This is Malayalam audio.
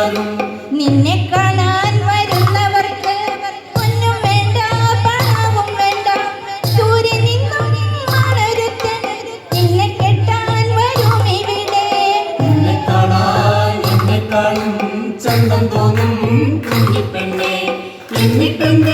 വന്നാലും നിന്നെ കാണാൻ വരുന്നവർക്ക് ഒന്നും വേണ്ട പണവും വേണ്ട ദൂരെ നിന്നും മണരുത്തൻ നിന്നെ കെട്ടാൻ വരും ഇവിടെ നിന്നെ കാണാൻ എന്നെക്കാളും ചന്തം തോന്നും കുഞ്ഞിപ്പെണ്ണെ എന്നിട്ടെന്തേ